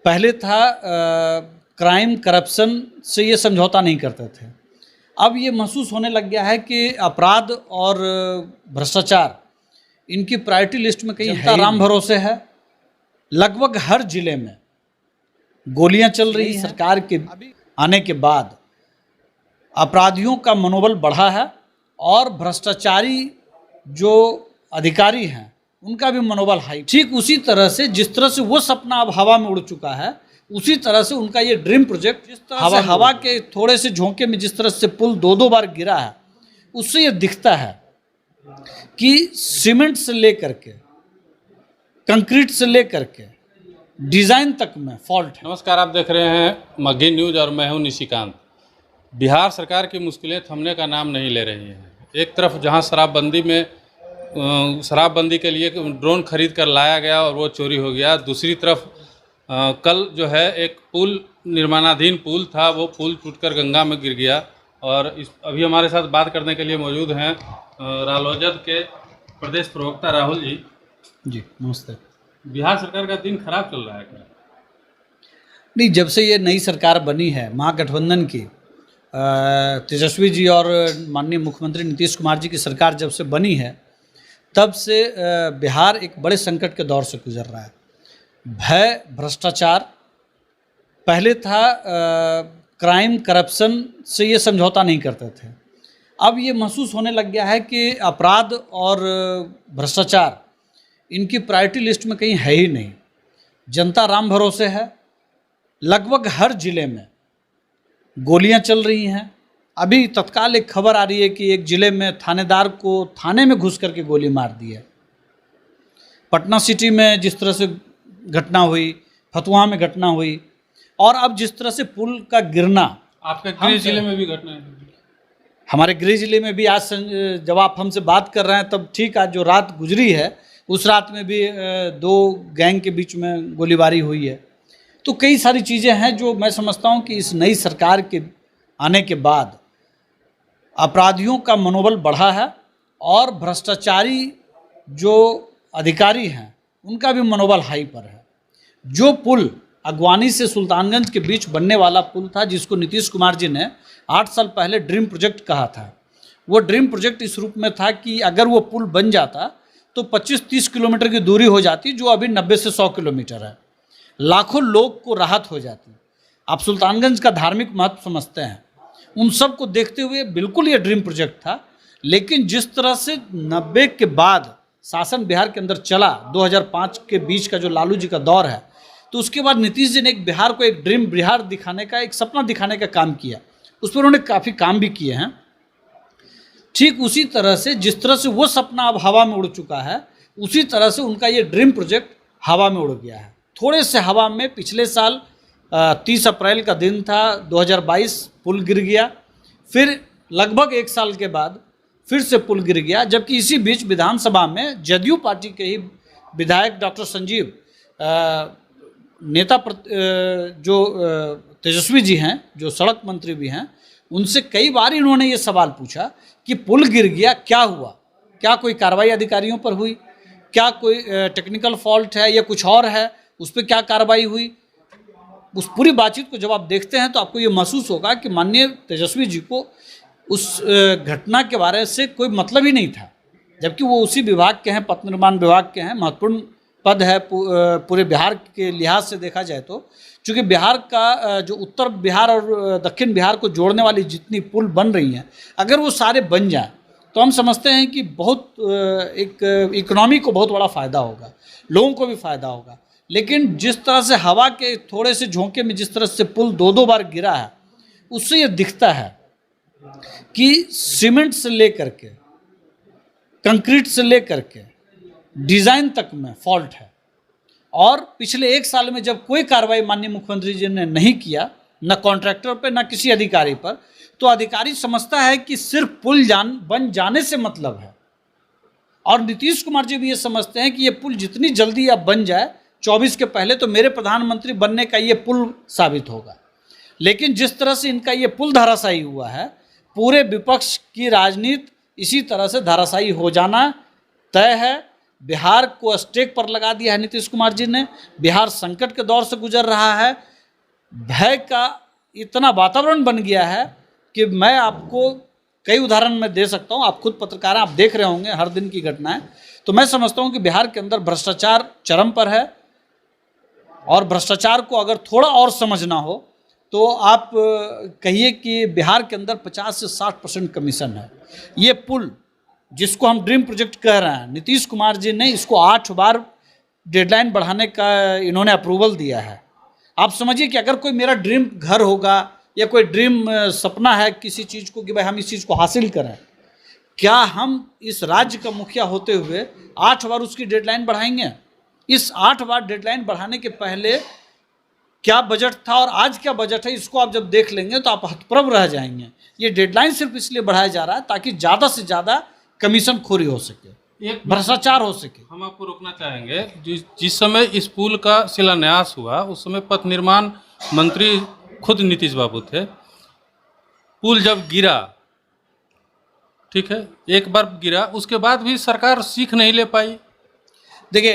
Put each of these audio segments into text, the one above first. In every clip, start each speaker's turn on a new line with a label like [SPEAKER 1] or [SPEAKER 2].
[SPEAKER 1] पहले था crime corruption से ये समझौता नहीं करते थे। अब ये महसूस होने लग गया है कि अपराध और भ्रष्टाचार इनकी प्रायोरिटी लिस्ट में कहीं है राम भरोसे है। लगभग हर जिले में गोलियां चल रही हैं। सरकार के आने के बाद अपराधियों का मनोबल बढ़ा है और भ्रष्टाचारी जो अधिकारी हैं उनका भी मनोबल हाई। ठीक उसी तरह से जिस तरह से वो सपना अब हवा में उड़ चुका है, उसी तरह से उनका ये ड्रीम प्रोजेक्ट जिस तरह से हवा के थोड़े से झोंके में जिस तरह से पुल दो बार गिरा है, उससे ये दिखता है कि सीमेंट से लेकर के कंक्रीट से लेकर के डिज़ाइन तक में फॉल्ट है।
[SPEAKER 2] नमस्कार, आप देख रहे हैं मग्गी न्यूज़ और मैं हूं निशिकांत। बिहार सरकार की मुश्किलें थमने का नाम नहीं ले रही हैं। एक तरफ जहां शराबबंदी के लिए ड्रोन खरीद कर लाया गया और वो चोरी हो गया, दूसरी तरफ कल जो है एक पुल निर्माणाधीन पुल था, वो पुल टूटकर गंगा में गिर गया। और अभी हमारे साथ बात करने के लिए मौजूद हैं रालोजद के प्रदेश प्रवक्ता राहुल जी।
[SPEAKER 1] जी नमस्ते।
[SPEAKER 2] बिहार सरकार का दिन खराब चल रहा है क्या?
[SPEAKER 1] नहीं, जब से ये नई सरकार बनी है महागठबंधन की, तेजस्वी जी और माननीय मुख्यमंत्री नीतीश कुमार जी की सरकार जब से बनी है, तब से बिहार एक बड़े संकट के दौर से गुजर रहा है। भय, भ्रष्टाचार, पहले था क्राइम करप्शन से ये समझौता नहीं करते थे। अब ये महसूस होने लग गया है कि अपराध और भ्रष्टाचार इनकी प्रायोरिटी लिस्ट में कहीं है ही नहीं। जनता राम भरोसे है। लगभग हर जिले में गोलियां चल रही हैं। अभी तत्काल एक खबर आ रही है कि एक जिले में थानेदार को थाने में घुस करके गोली मार दी है। पटना सिटी में जिस तरह से घटना हुई, फतुहा में घटना हुई, और अब जिस तरह से पुल का गिरना।
[SPEAKER 2] आपके गृह जिले में भी घटना है?
[SPEAKER 1] हमारे गृह जिले में भी आज जब आप हमसे बात कर रहे हैं तब ठीक, आज जो रात गुजरी है उस रात में भी दो गैंग के बीच में गोलीबारी हुई है। तो कई सारी चीज़ें हैं जो मैं समझता हूं कि इस नई सरकार के आने के बाद अपराधियों का मनोबल बढ़ा है और भ्रष्टाचारी जो अधिकारी हैं उनका भी मनोबल हाई पर है। जो पुल अगवानी से सुल्तानगंज के बीच बनने वाला पुल था, जिसको नीतीश कुमार जी ने 8 साल पहले ड्रीम प्रोजेक्ट कहा था, वो ड्रीम प्रोजेक्ट इस रूप में था कि अगर वो पुल बन जाता तो 25-30 किलोमीटर की दूरी हो जाती, जो अभी 90 से 100 किलोमीटर है। लाखों लोग को राहत हो जाती। आप सुल्तानगंज का धार्मिक महत्व समझते हैं, उन सब को देखते हुए बिल्कुल ये ड्रीम प्रोजेक्ट था। लेकिन जिस तरह से 90 के बाद शासन बिहार के अंदर चला, 2005 के बीच का जो लालू जी का दौर है, तो उसके बाद नीतीश जी ने बिहार को एक ड्रीम बिहार दिखाने का, एक सपना दिखाने का काम किया। उस पर उन्होंने काफ़ी काम भी किए हैं। ठीक उसी तरह से जिस तरह से वो सपना अब हवा में उड़ चुका है, उसी तरह से उनका ये ड्रीम प्रोजेक्ट हवा में उड़ गया है। थोड़े से हवा में पिछले साल 30 अप्रैल का दिन था 2022, पुल गिर गया। फिर लगभग 1 साल के बाद फिर से पुल गिर गया, जबकि इसी बीच विधानसभा में जदयू पार्टी के ही विधायक डॉक्टर संजीव नेता जो तेजस्वी जी हैं, जो सड़क मंत्री भी हैं, उनसे कई बार इन्होंने ये सवाल पूछा कि पुल गिर गया, क्या हुआ, क्या कोई कार्रवाई अधिकारियों पर हुई, क्या कोई टेक्निकल फॉल्ट है या कुछ और है, उस पर क्या कार्रवाई हुई। उस पूरी बातचीत को जब आप देखते हैं तो आपको ये महसूस होगा कि माननीय तेजस्वी जी को उस घटना के बारे से कोई मतलब ही नहीं था, जबकि वो उसी विभाग के हैं, पथ निर्माण विभाग के हैं। महत्वपूर्ण पद है पूरे बिहार के लिहाज से देखा जाए तो, चूँकि बिहार का जो उत्तर बिहार और दक्षिण बिहार को जोड़ने वाली जितनी पुल बन रही हैं, अगर वो सारे बन जाएं तो हम समझते हैं कि बहुत एक इकोनॉमी को बहुत बड़ा फ़ायदा होगा, लोगों को भी फ़ायदा होगा। लेकिन जिस तरह से हवा के थोड़े से झोंके में जिस तरह से पुल दो बार गिरा है, उससे ये दिखता है कि सीमेंट से लेकर के कंक्रीट से लेकर के डिज़ाइन तक में फॉल्ट है। और पिछले 1 साल में जब कोई कार्रवाई माननीय मुख्यमंत्री जी ने नहीं किया, न कॉन्ट्रैक्टर पर न किसी अधिकारी पर, तो अधिकारी समझता है कि सिर्फ पुल बन जाने से मतलब है। और नीतीश कुमार जी भी ये समझते हैं कि ये पुल जितनी जल्दी अब बन जाए, 24 के पहले, तो मेरे प्रधानमंत्री बनने का ये पुल साबित होगा। लेकिन जिस तरह से इनका ये पुल धराशायी हुआ है, पूरे विपक्ष की राजनीति इसी तरह से धराशायी हो जाना तय है। बिहार को स्टेक पर लगा दिया है नीतीश कुमार जी ने। बिहार संकट के दौर से गुजर रहा है, भय का इतना वातावरण बन गया है कि मैं आपको कई उदाहरण मैं दे सकता हूँ। आप खुद पत्रकार हैं, आप देख रहे होंगे हर दिन की घटनाएं। तो मैं समझता हूँ कि बिहार के अंदर भ्रष्टाचार चरम पर है, और भ्रष्टाचार को अगर थोड़ा और समझना हो तो आप कहिए कि बिहार के अंदर 50 से 60% कमीशन है। ये पुल जिसको हम ड्रीम प्रोजेक्ट कह रहे हैं, नीतीश कुमार जी ने इसको 8 बार डेडलाइन बढ़ाने का इन्होंने अप्रूवल दिया है। आप समझिए कि अगर कोई मेरा ड्रीम घर होगा या कोई ड्रीम सपना है किसी चीज़ को कि भाई हम इस चीज़ को हासिल करें, क्या हम इस राज्य का मुखिया होते हुए 8 बार उसकी डेडलाइन बढ़ाएंगे? इस 8 बार डेडलाइन बढ़ाने के पहले क्या बजट था और आज क्या बजट है, इसको आप जब देख लेंगे तो आप हतप्रभ रह जाएंगे। ये डेडलाइन सिर्फ इसलिए बढ़ाया जा रहा है ताकि ज़्यादा से ज़्यादा कमीशन खोरी हो सके,
[SPEAKER 2] एक
[SPEAKER 1] भ्रष्टाचार हो सके।
[SPEAKER 2] हम आपको रोकना चाहेंगे। जिस समय इस पुल का शिलान्यास हुआ उस समय पथ निर्माण मंत्री खुद नीतीश बाबू थे। पुल जब गिरा, ठीक है, एक बार गिरा, उसके बाद भी सरकार सीख नहीं ले पाई।
[SPEAKER 1] देखिए,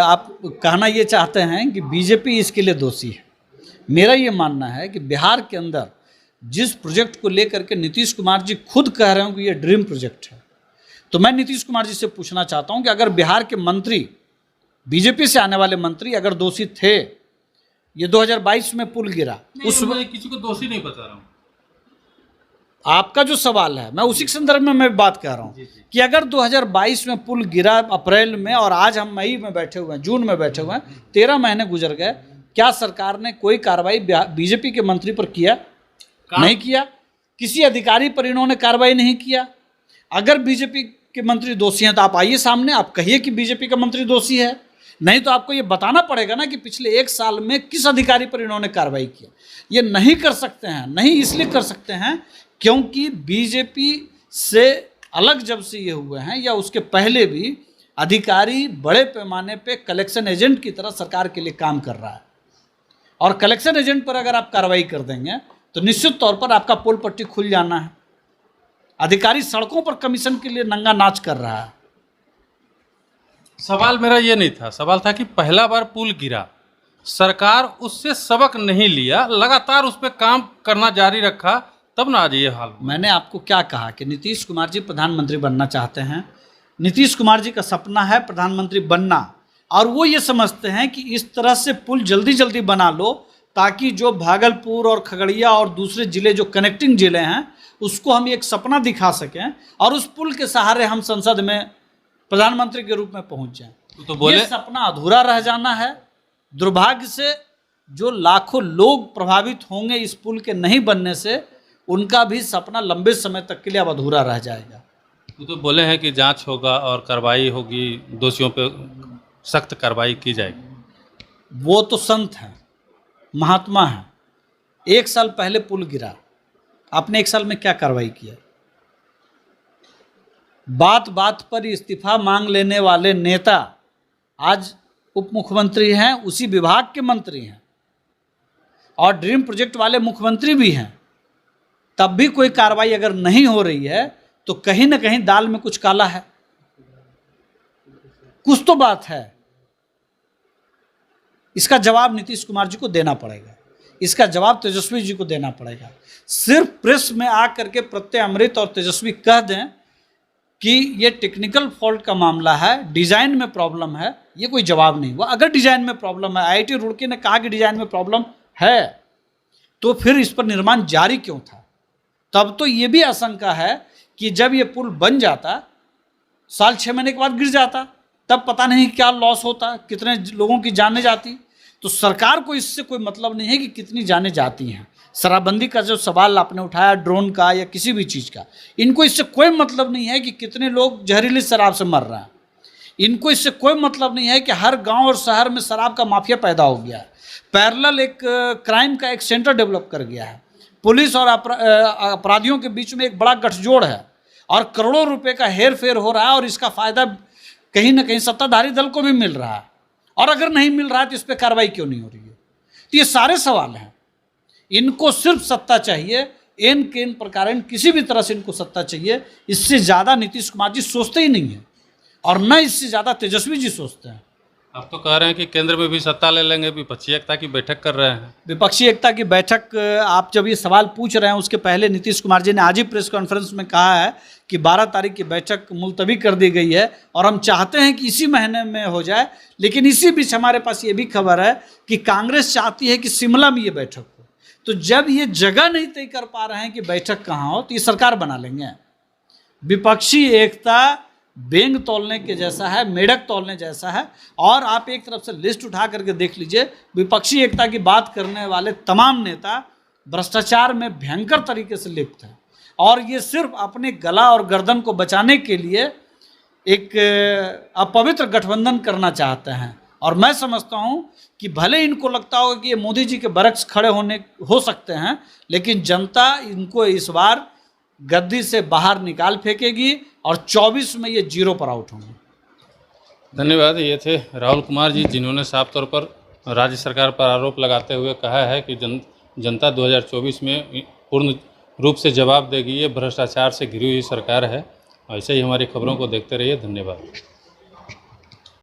[SPEAKER 1] आप कहना ये चाहते हैं कि बीजेपी इसके लिए दोषी है। मेरा ये मानना है कि बिहार के अंदर जिस प्रोजेक्ट को लेकर के नीतीश कुमार जी खुद कह रहे हो कि ये ड्रीम प्रोजेक्ट है, तो मैं नीतीश कुमार जी से पूछना चाहता हूं कि अगर बिहार के मंत्री, बीजेपी से आने वाले मंत्री अगर दोषी थे, ये 2022 में पुल गिरा, उस
[SPEAKER 2] किसी को दोषी नहीं बता रहा हूँ।
[SPEAKER 1] आपका जो सवाल है मैं उसी के संदर्भ में मैं बात कर रहा हूँ कि अगर 2022 में पुल गिरा अप्रैल में और आज हम मई में बैठे हुए हैं, जून में बैठे हुए हैं, 13 महीने गुजर गए, क्या सरकार ने कोई कार्रवाई बीजेपी के मंत्री पर किया? नहीं किया। किसी अधिकारी पर इन्होंने कार्रवाई नहीं किया। अगर बीजेपी के मंत्री दोषी हैं तो आप आइए सामने, आप कहिए कि बीजेपी का मंत्री दोषी है। नहीं तो आपको ये बताना पड़ेगा ना कि पिछले 1 साल में किस अधिकारी पर इन्होंने कार्रवाई किया। ये नहीं कर सकते हैं। नहीं इसलिए कर सकते हैं क्योंकि बीजेपी से अलग जब से ये हुए हैं या उसके पहले भी अधिकारी बड़े पैमाने पे कलेक्शन एजेंट की तरह सरकार के लिए काम कर रहा है, और कलेक्शन एजेंट पर अगर आप कार्रवाई कर देंगे तो निश्चित तौर पर आपका पोल पट्टी खुल जाना है। अधिकारी सड़कों पर कमीशन के लिए नंगा नाच कर रहा है।
[SPEAKER 2] सवाल मेरा ये नहीं था, सवाल था कि पहला बार पुल गिरा, सरकार उससे सबक नहीं लिया, लगातार उस पर काम करना जारी रखा, तब ना आज ये हाल।
[SPEAKER 1] मैंने आपको क्या कहा कि नीतीश कुमार जी प्रधानमंत्री बनना चाहते हैं। नीतीश कुमार जी का सपना है प्रधानमंत्री बनना, और वो ये समझते हैं कि इस तरह से पुल जल्दी जल्दी बना लो ताकि जो भागलपुर और खगड़िया और दूसरे ज़िले जो कनेक्टिंग ज़िले हैं उसको हम एक सपना दिखा सकें और उस पुल के सहारे हम संसद में प्रधानमंत्री के रूप में पहुंच जाएं।
[SPEAKER 2] तो बोले
[SPEAKER 1] ये सपना अधूरा रह जाना है। दुर्भाग्य से जो लाखों लोग प्रभावित होंगे इस पुल के नहीं बनने से, उनका भी सपना लंबे समय तक के लिए अब अधूरा रह जाएगा।
[SPEAKER 2] तो बोले हैं कि जांच होगा और कार्रवाई होगी, दोषियों पे सख्त कार्रवाई की जाएगी।
[SPEAKER 1] वो तो संत हैं, महात्मा हैं। 1 साल पहले पुल गिरा, आपने 1 साल में क्या कार्रवाई किया? बात बात पर इस्तीफा मांग लेने वाले नेता आज उप मुख्यमंत्री हैं, उसी विभाग के मंत्री हैं, और ड्रीम प्रोजेक्ट वाले मुख्यमंत्री भी हैं। तब भी कोई कार्रवाई अगर नहीं हो रही है तो कहीं ना कहीं दाल में कुछ काला है, कुछ तो बात है। इसका जवाब नीतीश कुमार जी को देना पड़ेगा, इसका जवाब तेजस्वी जी को देना पड़ेगा। सिर्फ प्रेस में आकर के प्रत्यय अमृत और तेजस्वी कह दें कि ये टेक्निकल फॉल्ट का मामला है, डिज़ाइन में प्रॉब्लम है, ये कोई जवाब नहीं हुआ। अगर डिज़ाइन में प्रॉब्लम है, IIT रुड़की ने कहा कि डिज़ाइन में प्रॉब्लम है, तो फिर इस पर निर्माण जारी क्यों था? तब तो ये भी आशंका है कि जब ये पुल बन जाता, साल 6 महीने के बाद गिर जाता, तब पता नहीं क्या लॉस होता, कितने लोगों की जानें जाती। तो सरकार को इससे कोई मतलब नहीं है कि कितनी जानें जाती हैं। शराबबंदी का जो सवाल आपने उठाया, ड्रोन का या किसी भी चीज़ का, इनको इससे कोई मतलब नहीं है कि कितने लोग जहरीली शराब से मर रहे हैं। इनको इससे कोई मतलब नहीं है कि हर गांव और शहर में शराब का माफिया पैदा हो गया है। पैरेलल एक क्राइम का एक सेंटर डेवलप कर गया है। पुलिस और अपराधियों के बीच में एक बड़ा गठजोड़ है और करोड़ों रुपए का हेर फेर हो रहा है, और इसका फ़ायदा कहीं ना कहीं सत्ताधारी दल को भी मिल रहा है। और अगर नहीं मिल रहा है तो इस पर कार्रवाई क्यों नहीं हो रही है? तो ये सारे सवाल हैं। इनको सिर्फ सत्ता चाहिए, इन के इन प्रकार किसी भी तरह से इनको सत्ता चाहिए। इससे ज़्यादा नीतीश कुमार जी सोचते ही नहीं है। और न इससे ज़्यादा तेजस्वी जी सोचते हैं।
[SPEAKER 2] आप तो कह रहे हैं कि केंद्र में भी सत्ता ले लेंगे, विपक्षी एकता की बैठक कर रहे हैं।
[SPEAKER 1] विपक्षी एकता की बैठक, आप जब ये सवाल पूछ रहे हैं उसके पहले नीतीश कुमार जी ने आज ही प्रेस कॉन्फ्रेंस में कहा है कि 12 तारीख की बैठक मुलतवी कर दी गई है और हम चाहते हैं कि इसी महीने में हो जाए। लेकिन इसी बीच हमारे पास ये भी खबर है कि कांग्रेस चाहती है कि शिमला में ये बैठक हो। तो जब ये जगह नहीं तय कर पा रहे हैं कि बैठक कहाँ हो, तो ये सरकार बना लेंगे। विपक्षी एकता बेंग तोलने के जैसा है, मेढक तोलने जैसा है। और आप एक तरफ से लिस्ट उठा करके देख लीजिए, विपक्षी एकता की बात करने वाले तमाम नेता भ्रष्टाचार में भयंकर तरीके से लिप्त हैं और ये सिर्फ अपने गला और गर्दन को बचाने के लिए एक अपवित्र गठबंधन करना चाहते हैं। और मैं समझता हूं कि भले इनको लगता होगा कि ये मोदी जी के बरक्स खड़े हो सकते हैं, लेकिन जनता इनको इस बार गद्दी से बाहर निकाल फेंकेगी और 24 में ये 0 पर आउट होंगे।
[SPEAKER 2] धन्यवाद। ये थे राहुल कुमार जी, जिन्होंने साफ तौर पर राज्य सरकार पर आरोप लगाते हुए कहा है कि जनता 2024 में पूर्ण रूप से जवाब देगी। ये भ्रष्टाचार से घिरी हुई सरकार है। ऐसे ही हमारी खबरों को देखते रहिए। धन्यवाद।